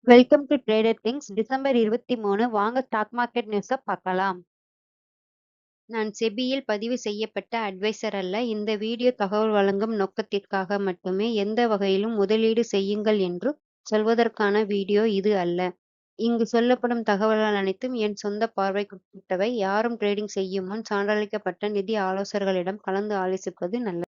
Welcome to trader things. December 23 வாங்க stock market நியூஸ பார்க்கலாம். நான் செபியில் பதிவு செய்யப்பட்ட அட்வைசர் அல்ல. இந்த வீடியோ தகவல் வழங்கும் நோக்கத்திற்காக மட்டுமே. எந்த வகையிலும் முதலீடு செய்யுங்கள் என்று சொல்வதற்கான வீடியோ இது அல்ல. இங்கு சொல்லப்படும் தகவல்கள் அனைத்தும் என் சொந்த பார்வைக்குட்பட்டவை. யாரும் ட்ரேடிங் செய்யும் முன் சான்றளிக்கப்பட்ட நிதி ஆலோசகர்களிடம் கலந்து ஆலோசிப்பது நல்லது.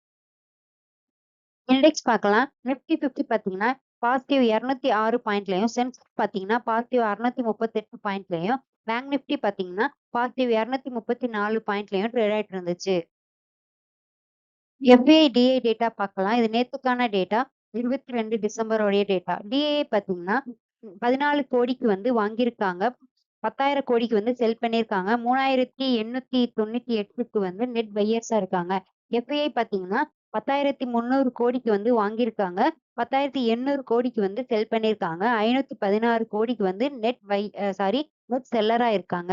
இண்டெக்ஸ் பார்க்கலாம். நிஃப்டி 50 பார்த்தீங்கன்னா பாசிட்டிவ் 206 பாயிண்ட்லையும், சென்செக்ஸ் பார்த்தீங்கன்னா பாசிட்டிவ் 638 பாயிண்ட்லையும், பேங்க் நிஃப்டி பார்த்தீங்கன்னா பாசிட்டிவ் 234 பாயிண்ட்லையும் ட்ரேட் ஆயிட்டு இருந்துச்சு. எஃபிஐ டிஐ டேட்டா பார்க்கலாம். இது நேத்துக்கான டேட்டா, 22 டிசம்பரோடைய டேட்டா. டிஐ பார்த்தீங்கன்னா 14 கோடிக்கு வந்து வாங்கியிருக்காங்க, 10,000 கோடிக்கு வந்து செல் பண்ணியிருக்காங்க, 3,898க்கு வந்து நெட் பையர்ஸா இருக்காங்க. எஃப்ஐஐ பார்த்தீங்கன்னா 10,300 கோடிக்கு வந்து வாங்கியிருக்காங்க, 10,800 கோடிக்கு வந்து செல் பண்ணியிருக்காங்க, 516 கோடிக்கு வந்து நெட் செல்லரா இருக்காங்க.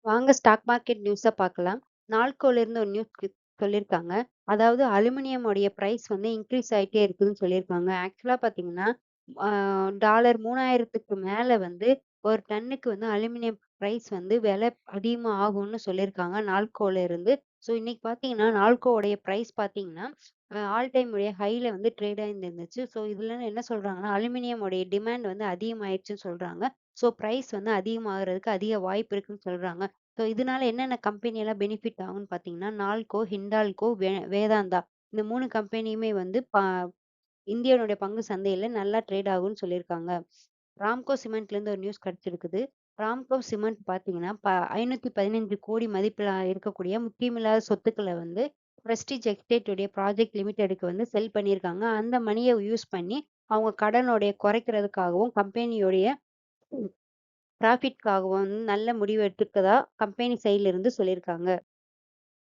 வாங்க ஸ்டாக் மார்க்கெட் நியூஸ பார்க்கலாம். நால்கோல இருந்து ஒரு நியூஸ் சொல்லியிருக்காங்க. அதாவது அலுமினியம் உடைய பிரைஸ் வந்து இன்க்ரீஸ் ஆயிட்டே இருக்குதுன்னு சொல்லியிருக்காங்க. ஆக்சுவலா பார்த்தீங்கன்னா, டாலர் 3000க்கு மேல வந்து ஒரு டன்னுக்கு வந்து அலுமினியம் பிரைஸ் வந்து விலை அதிகமா ஆகும்னு சொல்லியிருக்காங்க நால்கோல இருந்து. ஸோ இன்னைக்கு பார்த்தீங்கன்னா, நால்கோவுடைய பிரைஸ் பார்த்தீங்கன்னா, ஆல் டைம் உடைய ஹைல வந்து ட்ரேட் ஆயிருந்துச்சு. ஸோ இதுல என்ன சொல்றாங்கன்னா, அலுமினியம் உடைய டிமாண்ட் வந்து அதிகமாயிருச்சுன்னு சொல்றாங்க. ஸோ பிரைஸ் வந்து அதிகமாகறதுக்கு அதிக வாய்ப்பு இருக்குன்னு சொல்றாங்க. ஸோ இதனால என்னென்ன கம்பெனி எல்லாம் பெனிஃபிட் ஆகும்னு பார்த்தீங்கன்னா, நால்கோ, ஹிண்டால்கோ, வேதாந்தா இந்த 3 கம்பெனியுமே வந்து இந்தியாவுடைய பங்கு சந்தையில நல்லா ட்ரேட் ஆகும்னு சொல்லியிருக்காங்க. ராம்கோ சிமெண்ட்ல இருந்து ஒரு நியூஸ் கிடைச்சிருக்குது. ராம்கோ சிமெண்ட் பார்த்தீங்கன்னா, 515 கோடி மதிப்பில இருக்கக்கூடிய முக்கியமில்லாத சொத்துக்கள வந்து பிரஸ்டீஜ் எஸ்டேட் உடைய ப்ராஜெக்ட் லிமிடெடுக்கு வந்து செல் பண்ணியிருக்காங்க. அந்த மணிய யூஸ் பண்ணி அவங்க கடனுடைய குறைக்கிறதுக்காகவும், கம்பெனியுடைய ப்ராஃபிட்காகவும் வந்து நல்ல முடிவு எடுத்திருக்கதா கம்பெனி சைட்ல இருந்து சொல்லியிருக்காங்க.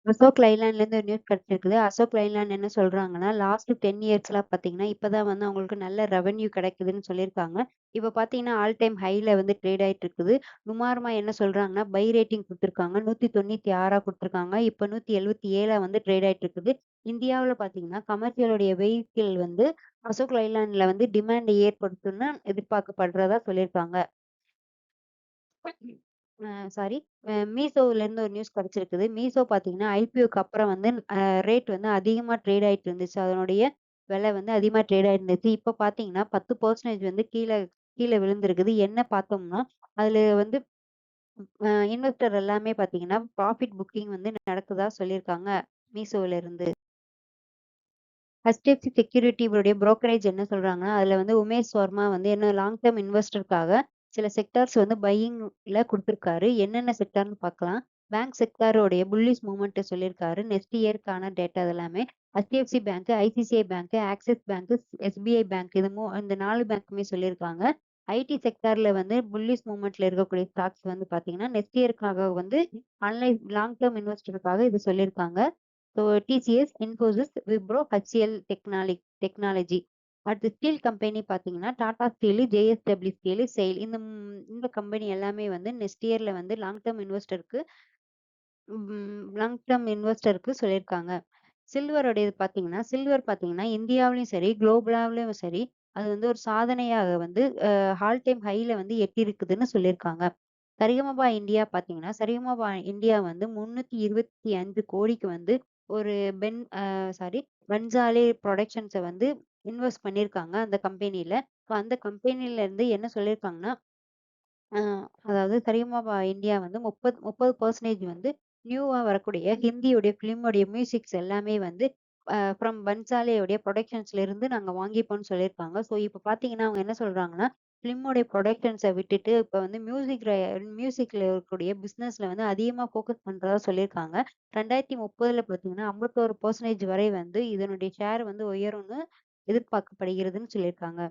அசோக் லைலாண்ட்ல இருந்து ஒரு நியூஸ் கிடைச்சிருக்குது. அசோக் லைலாண்ட் என்ன சொல்றாங்கன்னா, லாஸ்ட் 10 இயர்ஸ்லாம் பார்த்தீங்கன்னா, இப்பதான் வந்து அவங்களுக்கு நல்ல ரெவென்யூ கிடைக்குதுன்னு சொல்லியிருக்காங்க. இப்ப பார்த்தீங்கன்னா, ஆல் டைம் ஹைல வந்து ட்ரேட் ஆயிட்டு இருக்குது. நுமார்மா என்ன சொல்றாங்கன்னா, பை ரேட்டிங் குடுத்துருக்காங்க. 196 குடுத்துருக்காங்க. இப்ப 177 வந்து ட்ரேட் ஆயிட்டு இருக்குது. இந்தியாவுல பார்த்தீங்கன்னா, கமர்ஷியலுடைய வெஹிக்கிள் வந்து அசோக் லைலாண்ட்ல வந்து டிமாண்ட் ஏற்படுத்தும்னு எதிர்பார்க்கப்படுறதா சொல்லியிருக்காங்க. சாரி மீஷோல இருந்து ஒரு நியூஸ் கிடைச்சிருக்குது. மீஷோ பார்த்தீங்கன்னா, ஐபிஓக்கு அப்புறம் வந்து ரேட் வந்து அதிகமா ட்ரேட் ஆயிட்டு இருந்துச்சு. அதனுடைய விலை வந்து அதிகமா ட்ரேட் ஆயிட்டு இருந்துச்சு. இப்ப பார்த்தீங்கன்னா, 10% வந்து கீழ கீழ விழுந்திருக்குது. என்ன பார்த்தோம்னா, அதுல வந்து இன்வெஸ்டர் எல்லாமே பார்த்தீங்கன்னா, ப்ராஃபிட் புக்கிங் வந்து நடக்குதா சொல்லியிருக்காங்க மீஷோல இருந்து. HDFC செக்யூரிட்டி உடைய புரோக்கரேஜ் என்ன சொல்றாங்கன்னா, அதுல வந்து உமேஷ் வர்மா வந்து என்ன லாங் டெர்ம் இன்வெஸ்டருக்காக சில செக்டார்ஸ் வந்து பையிங்ல குடுத்துருக்காரு. என்னென்ன செக்டார்ன்னு பார்க்கலாம். பேங்க் செக்டாரோடைய புல்லிஷ் மூவ்மெண்ட் சொல்லியிருக்காரு. நெக்ஸ்ட் இயர்க்கான டேட்டா இதெல்லாமே. HDFC bank, ICICI bank, axis bank, SBI bank இந்த 4 பேங்க்குமே சொல்லியிருக்காங்க. ஐடி செக்டார்ல வந்து புல்லிஷ் மூவ்மெண்ட்ல இருக்கக்கூடிய ஸ்டாக்ஸ் வந்து பார்த்தீங்கன்னா, நெக்ஸ்ட் இயர்க்காக வந்து லாங் டெர்ம் இன்வெஸ்டருக்காக இது சொல்லியிருக்காங்க. So TCS, Infosys, Wipro, HCL technology. அடுத்து ஸ்டீல் கம்பெனி பார்த்தீங்கன்னா, Tata steel, JSW steel, sail இந்த கம்பெனி எல்லாமே வந்து நெக்ஸ்ட் இயர்ல வந்து லாங் டெர்ம் இன்வெஸ்டருக்கு சொல்லியிருக்காங்க. சில்வர் பார்த்தீங்கன்னா, இந்தியாவிலயும் சரி, குளோபலாவிலும் சரி, அது வந்து ஒரு சாதனையாக வந்து ஆல் டைம் ஹைல வந்து எட்டியிருக்குதுன்னு சொல்லியிருக்காங்க. சரிகமபா இந்தியா வந்து 325 கோடிக்கு வந்து ஒரு பென் அ சாரி பன்சாலி புரொடக்ஷன்ஸ வந்து இன்வெஸ்ட் பண்ணியிருக்காங்க அந்த கம்பெனில. அந்த கம்பெனில இருந்து என்ன சொல்லியிருக்காங்கன்னா, அ அதாவது சரிகமபா இந்தியா வந்து 30% வந்து நியூவா வரக்கூடிய ஹிந்தியுடைய ஃபிலிமுடைய மியூசிக்ஸ் எல்லாமே வந்து ஃப்ரம் பன்சாலியோடைய புரொடக்ஷன்ஸ்ல இருந்து நாங்க வாங்கிப்போம்னு சொல்லியிருக்காங்க. ஸோ இப்ப பார்த்தீங்கன்னா, அவங்க என்ன சொல்றாங்கன்னா, ஃபிலிமோடைய புரொடக்ஷன்ஸ விட்டுட்டு இப்ப வந்து மியூசிக்ல இருக்கக்கூடிய பிசினஸ்ல வந்து அதிகமா ஃபோக்கஸ் பண்றதா சொல்லியிருக்காங்க. 2030ல பார்த்தீங்கன்னா, 51% வரை வந்து இதனுடைய ஷேர் வந்து உயரும்னு எதிர்பார்க்கப்படுகிறதுன்னு சொல்லியிருக்காங்க.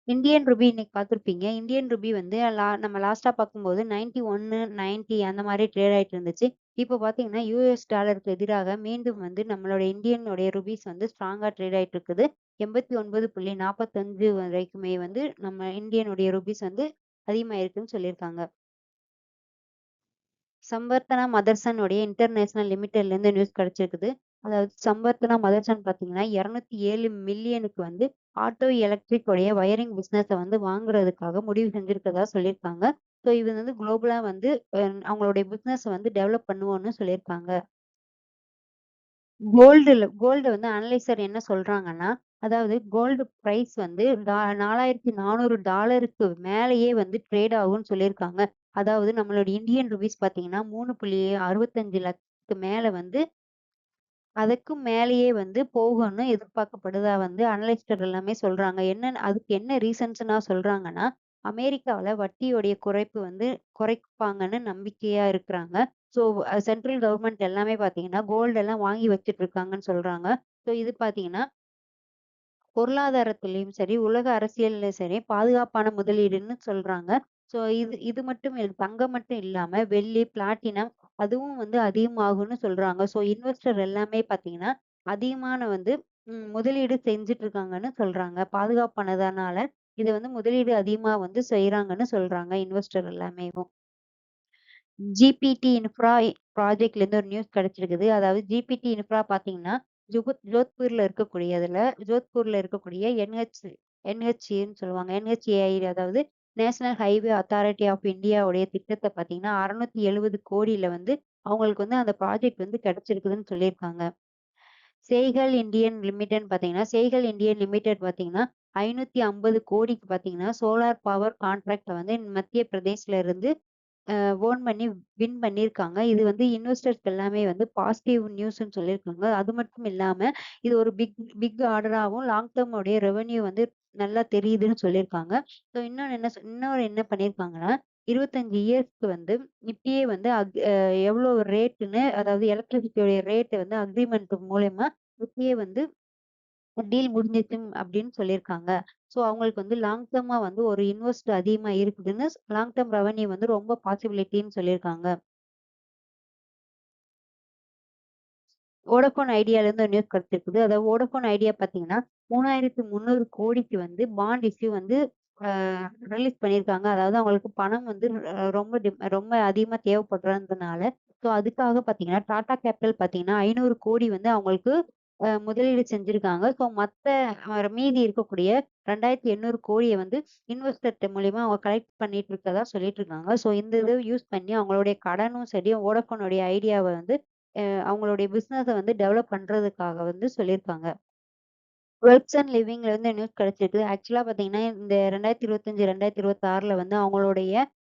இந்தியன் ரூபி இன்னைக்கு பார்த்துருப்பீங்க. இந்தியன் ரூபி வந்து நம்ம லாஸ்ட்டா பார்க்கும்போது 91, 90 அந்த மாரி ட்ரேட் ஆயிட்டு இருந்துச்சு. இப்போ பார்த்தீங்கன்னா, யுஎஸ் டாலருக்கு எதிராக மீண்டும் வந்து நம்மளோட இந்தியனுடைய ரூபீஸ் வந்து ஸ்ட்ராங்கா ட்ரேட் ஆயிட்டு இருக்குது. 89.45 வரைக்குமே வந்து நம்ம இந்தியனுடைய ரூபீஸ் வந்து அதிகமாயிருக்குன்னு சொல்லியிருக்காங்க. சம்வர்த்தனா மதர்சன் உடைய இன்டர்நேஷனல் லிமிடெட்ல இருந்து நியூஸ் கிடைச்சிருக்குது. அதாவது சம்வர்த்தனா மதர்சன் பார்த்தீங்கன்னா, 207 மில்லியனுக்கு வந்து ஆட்டோ எலக்ட்ரிக் உடைய வயரிங் பிசினஸ வந்து வாங்குறதுக்காக முடிவு செஞ்சிருக்கிறதா சொல்லியிருக்காங்க. ஸோ இது வந்து குளோபலா வந்து அவங்களுடைய பிசினஸ வந்து டெவலப் பண்ணுவோம்னு சொல்லியிருக்காங்க. கோல்டு வந்து அனலைசர் என்ன சொல்றாங்கன்னா, அதாவது கோல்டு பிரைஸ் வந்து $4,400 மேலேயே வந்து ட்ரேட் ஆகும்னு சொல்லியிருக்காங்க. அதாவது நம்மளோட இந்தியன் ரூபீஸ் பார்த்தீங்கன்னா, 3,65 லட்சத்துக்கு மேல வந்து அதுக்கும் மேலேயே வந்து போகும்னு எதிர்பார்க்கப்படுதா வந்து அனலிஸ்டர் எல்லாமே சொல்றாங்க. அதுக்கு என்ன ரீசன்ஸ்னா சொல்றாங்கன்னா, அமெரிக்காவுல வட்டியோடைய குறைப்பு வந்து குறைப்பாங்கன்னு நம்பிக்கையா இருக்கிறாங்க. ஸோ சென்ட்ரல் கவர்ன்மெண்ட் எல்லாமே பார்த்தீங்கன்னா, கோல்டு எல்லாம் வாங்கி வச்சுட்டு இருக்காங்கன்னு சொல்றாங்க. ஸோ இது பார்த்தீங்கன்னா, பொருளாதாரத்திலயும் சரி, உலக அரசியல்லயும் சரி, பாதுகாப்பான முதலீடுன்னு சொல்றாங்க. ஸோ இது இது மட்டும் தங்கம் மட்டும் இல்லாம வெள்ளி, பிளாட்டினம் அதுவும் வந்து அதிகமாகும்னு சொல்றாங்க. ஸோ இன்வெஸ்டர் எல்லாமே பார்த்தீங்கன்னா, அதிகமான வந்து முதலீடு செஞ்சுட்டு இருக்காங்கன்னு சொல்றாங்க. பாதுகாப்பானதுனால இத வந்து முதலீடு அதிகமா வந்து செய்றாங்கன்னு சொல்றாங்க இன்வெஸ்டர் எல்லாமே. ஜிபிடி இன்ஃப்ரா ப்ராஜெக்ட்லேருந்து ஒரு நியூஸ் கிடைச்சிருக்குது. அதாவது ஜிபிடி இன்ஃப்ரா பார்த்தீங்கன்னா, ஜோத்பூர்ல இருக்கக்கூடிய என்ஹெச்ஏன்னு சொல்லுவாங்க. என்ஹெச்ஏஐ அதாவது நேஷனல் ஹைவே அத்தாரிட்டி ஆஃப் இந்தியாவுடைய திட்டத்த பார்த்தீங்கன்னா, 670 கோடியில வந்து அவங்களுக்கு வந்து அந்த ப்ராஜெக்ட் வந்து கிடைச்சிருக்குதுன்னு சொல்லியிருக்காங்க. செய்கல் இந்தியன் லிமிடெட் பார்த்தீங்கன்னா, 550 கோடிக்கு பார்த்தீங்கன்னா, சோலார் பவர் கான்ட்ராக்ட்ட வந்து மத்திய பிரதேஷ்ல இருந்து ஓன் பண்ணி வின் பண்ணியிருக்காங்க. இது வந்து இன்வெஸ்டர்ஸ்க்கு எல்லாமே வந்து பாசிட்டிவ் நியூஸ்ன்னு சொல்லியிருக்காங்க. அது மட்டும் இல்லாம, இது ஒரு பிக் பிக் ஆர்டராவும் லாங் டெர்ம் உடைய ரெவென்யூ வந்து நல்லா தெரியுதுன்னு சொல்லியிருக்காங்க. ஸோ இன்னொரு என்ன பண்ணியிருக்காங்கன்னா, 25 இயர்ஸ்க்கு வந்து இப்பயே வந்து எவ்வளோ ரேட்டுன்னு அதாவது எலக்ட்ரிசிட்டியோட ரேட் வந்து அக்ரீமெண்ட் மூலியமா இப்பயே வந்து டீல் முடிஞ்சிச்சு அப்படின்னு சொல்லியிருக்காங்க. ஸோ அவங்களுக்கு வந்து லாங் டெர்மா வந்து ஒரு இன்வெஸ்ட் அதிகமா இருக்குதுன்னு லாங் டெர்ம் ரெவென்யூ வந்து ரொம்ப பாசிபிலிட்டின்னு சொல்லியிருக்காங்க. வோடஃபோன் ஐடியாலேருந்து ஒரு நியூஸ் கிடைச்சிருக்குது. அதாவது வோடஃபோன் ஐடியா பார்த்தீங்கன்னா, 3,300 கோடிக்கு வந்து பாண்ட் இஷ்யூ வந்து அ ரிலீஸ் பண்ணியிருக்காங்க. அதாவது அவங்களுக்கு பணம் வந்து ரொம்ப அதிகமா தேவைப்படுறதுனால, ஸோ அதுக்காக பார்த்தீங்கன்னா, டாடா கேபிட்டல் பார்த்தீங்கன்னா, 500 கோடி வந்து அவங்களுக்கு முதலீடு செஞ்சிருக்காங்க. ஸோ மத்த மீதி இருக்கக்கூடிய 2,800 கோடிய வந்து இன்வெஸ்டர்ட்ட மூலியமா அவங்க கலெக்ட் பண்ணிட்டு இருக்கதா சொல்லிட்டு இருக்காங்க. ஸோ இந்த இத யூஸ் பண்ணி அவங்களுடைய கடனும் சரி, வோடஃபோனுடைய ஐடியாவ வந்து அவங்களுடைய பிசினஸ வந்து டெவலப் பண்றதுக்காக வந்து சொல்லியிருக்காங்க. வெல்ப்ஸ் அண்ட் லிவிங்ல இருந்து நியூஸ் கிடைச்சிருக்கு. ஆக்சுவலா பார்த்தீங்கன்னா, இந்த 2025, 2026ல வந்து அவங்களுடைய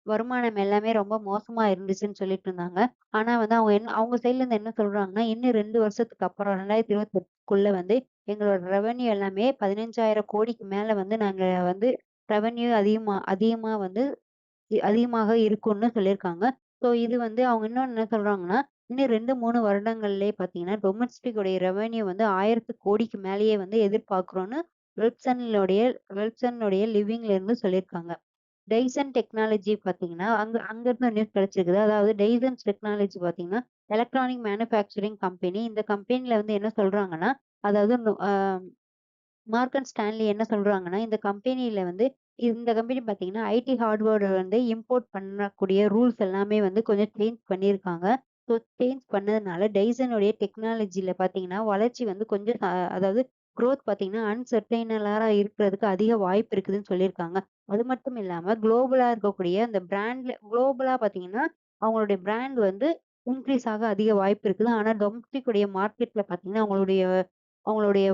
வருமானம் எல்லாமே ரொம்ப மோசமா இருந்துச்சுன்னு சொல்லிட்டு இருந்தாங்க. ஆனா வந்து அவங்க சைட்ல இருந்து என்ன சொல்றாங்கன்னா, இன்னும் 2 வருஷத்துக்கு அப்புறம் 2028க்குள்ள வந்து எங்களோட ரெவென்யூ எல்லாமே 15,000 கோடிக்கு மேல வந்து நாங்க வந்து ரெவென்யூ அதிகமா அதிகமா வந்து அதிகமாக இருக்கும்னு சொல்லியிருக்காங்க. ஸோ இது வந்து அவங்க இன்னொன்னு என்ன சொல்றாங்கன்னா, இன்னும் 2, 3 வருடங்கள்லயே பார்த்தீங்கன்னா, டொமஸ்டிக் உடைய ரெவென்யூ வந்து 1000 கோடிக்கு மேலேயே வந்து எதிர்பார்க்கிறோம்னு வெல்ப்சனுடைய வெல்ப்சனுடைய லிவிங்ல இருந்து சொல்லியிருக்காங்க. டைசன் டெக்னாலஜி பார்த்தீங்கன்னா, அங்கருந்து நியூஸ் கிடைச்சிருக்குது. அதாவது டைசன்ஸ் டெக்னாலஜி பார்த்தீங்கன்னா, எலக்ட்ரானிக் மேனுஃபேக்சரிங் கம்பெனி. இந்த கம்பெனில வந்து என்ன சொல்றாங்கன்னா, அதாவது மார்கன் ஸ்டான்லி என்ன சொல்றாங்கன்னா, இந்த கம்பெனி பார்த்தீங்கன்னா, ஐடி ஹார்ட்வேர்ட வந்து இம்போர்ட் பண்ணக்கூடிய ரூல்ஸ் எல்லாமே வந்து கொஞ்சம் சேஞ்ச் பண்ணியிருக்காங்க. ஸோ சேஞ்ச் பண்ணதுனால டைசனுடைய டெக்னாலஜில பார்த்தீங்கன்னா, வளர்ச்சி வந்து கொஞ்சம் அதாவது குரோத் பார்த்தீங்கன்னா, அன்சர்டைனலா இருக்கிறதுக்கு அதிக வாய்ப்பு இருக்குதுன்னு சொல்லியிருக்காங்க. அது மட்டும் இல்லாம குளோபலா இருக்கக்கூடிய அந்த குளோபலா பார்த்தீங்கன்னா, அவங்களுடைய பிராண்ட் வந்து இன்கிரீஸ் ஆக அதிக வாய்ப்பு இருக்குது. ஆனா டொமஸ்டிக் உடைய மார்க்கெட்ல பார்த்தீங்கன்னா, அவங்களுடைய அவங்களுடைய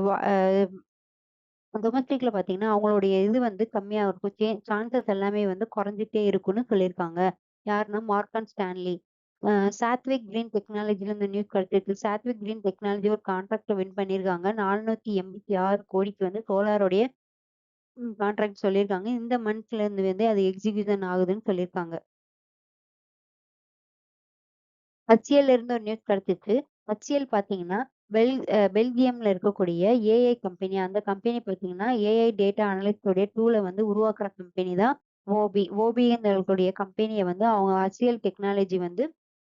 டொமஸ்டிக்ல பார்த்தீங்கன்னா, அவங்களுடைய இது வந்து கம்மியா இருக்கும். சான்சஸ் எல்லாமே வந்து குறைஞ்சுட்டே இருக்கும்னு சொல்லியிருக்காங்க. யாருன்னா மார்கன் ஸ்டான்லி. அ சாத்விக் கிரீன் டெக்னாலஜில இந்த நியூஸ் கிடைச்சிருக்கு. சாத்விக் கிரீன் டெக்னாலஜி ஒரு கான்ட்ராக்ட்ட வின் பண்ணியிருக்காங்க. 486 கோடிக்கு வந்து சோலாருடைய கான்ட்ராக்ட் சொல்லியிருக்காங்க. இந்த மந்த்ல இருந்து வந்து அது எக்ஸிகியூஷன் ஆகுதுன்னு சொல்லியிருக்காங்க. HCLல இருந்து ஒரு நியூஸ் கிடைச்சுச்சு. HCL பார்த்தீங்கன்னா, பெல்ஜியம்ல இருக்கக்கூடிய ஏஐ கம்பெனி. அந்த கம்பெனி பார்த்தீங்கன்னா, ஏஐ டேட்டா அனலிஸ்ட் உடைய டூல வந்து உருவாக்குற கம்பெனி தான் ஓபி. ஓபின்னு சொல்லக்கூடிய கம்பெனிய வந்து அவங்க HCL டெக்னாலஜி வந்து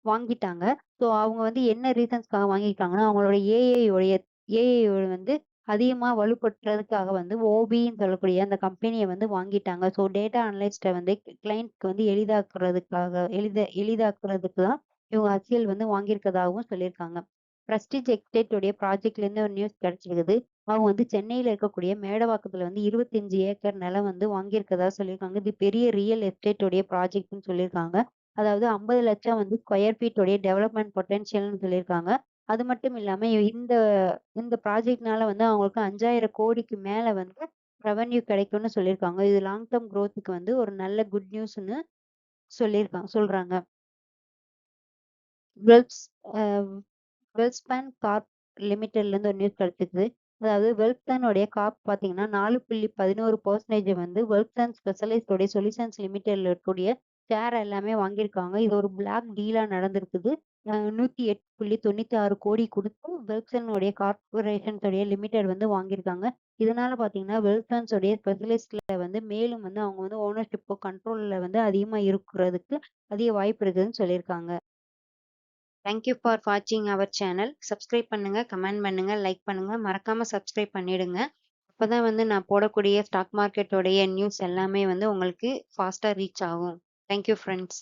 வாங்கிட்டாங்க. ஸோ அவங்க வந்து என்ன ரீசன்ஸ்க்காக வாங்கிட்டாங்கன்னா, அவங்களோட ஏஐ வந்து அதிகமா வலுப்படுத்துறதுக்காக வந்து ஓபின்னு சொல்லக்கூடிய அந்த கம்பெனிய வந்து வாங்கிட்டாங்க. ஸோ டேட்டா அனலிஸ்ட்ட வந்து கிளையன்ட்க்கு வந்து எளிதாக்குறதுக்கு தான் இவங்க HCL வந்து வாங்கியிருக்கதாகவும் சொல்லியிருக்காங்க. பிரஸ்டீஜ் எஸ்டேட் உடைய ப்ராஜெக்ட்ல இருந்து ஒரு நியூஸ் கிடைச்சிருக்குது. அவங்க வந்து சென்னையில இருக்கக்கூடிய மேடவாக்கத்துல வந்து 25 ஏக்கர் நிலம் வந்து வாங்கியிருக்கதா சொல்லியிருக்காங்க. இது பெரிய ரியல் எஸ்டேட் உடைய ப்ராஜெக்ட்ன்னு சொல்லியிருக்காங்க. அதாவது 50 லட்சம் வந்து ஸ்கொயர் ஃபீட் உடைய டெவலப்மெண்ட் பொட்டன்ஷியல்னு சொல்லியிருக்காங்க. அது மட்டும் இல்லாம இந்த இந்த ப்ராஜெக்ட்னால வந்து அவங்களுக்கு 5,000 கோடிக்கு மேல வந்து ரெவென்யூ கிடைக்கும்னு சொல்லியிருக்காங்க. இது லாங் டெர்ம் குரோத்துக்கு வந்து ஒரு நல்ல குட் நியூஸ்ன்னு சொல்றாங்க. வெல்ப்ஸ் அ வெல்ஸ்பன் கார்ப் லிமிடெட்லேருந்து ஒரு நியூஸ் கிடைச்சிருக்குது. அதாவது வெல்ஸ்பனுடைய கார்ப் பார்த்தீங்கன்னா 4.11% வந்து வெல்ஸ்பன் ஸ்பெஷலைஸ்டுடைய சொல்யூஷன்ஸ் லிமிடெட்ல இருக்கக்கூடிய ஷேர் எல்லாமே வாங்கியிருக்காங்க. இது ஒரு பிளாக் டீலா நடந்திருக்குது. 108.96 கோடி குடுத்து வெல்ஸ்பன் உடைய கார்ப்பரேஷன்ஸ் உடைய லிமிடெட் வந்து வாங்கியிருக்காங்க. இதனால பார்த்தீங்கன்னா, வெல்ஸ்பன்ஸ் உடைய ஸ்பெஷலிஸ்ட்ல வந்து மேலும் வந்து அவங்க வந்து ஓனர்ஷிப்போ, கண்ட்ரோல்ல வந்து அதிகமா இருக்கிறதுக்கு அதிக வாய்ப்பு இருக்குதுன்னு சொல்லியிருக்காங்க. தேங்க் யூ ஃபார் வாட்சிங் அவர் சேனல். சப்ஸ்கிரைப் பண்ணுங்க, கமெண்ட் பண்ணுங்க, லைக் பண்ணுங்க. மறக்காம சப்ஸ்கிரைப் பண்ணிடுங்க. அப்பதான் வந்து நான் போடக்கூடிய ஸ்டாக் மார்க்கெட்டோடைய நியூஸ் எல்லாமே வந்து உங்களுக்கு ஃபாஸ்ட்டா ரீச் ஆகும். Thank you friends.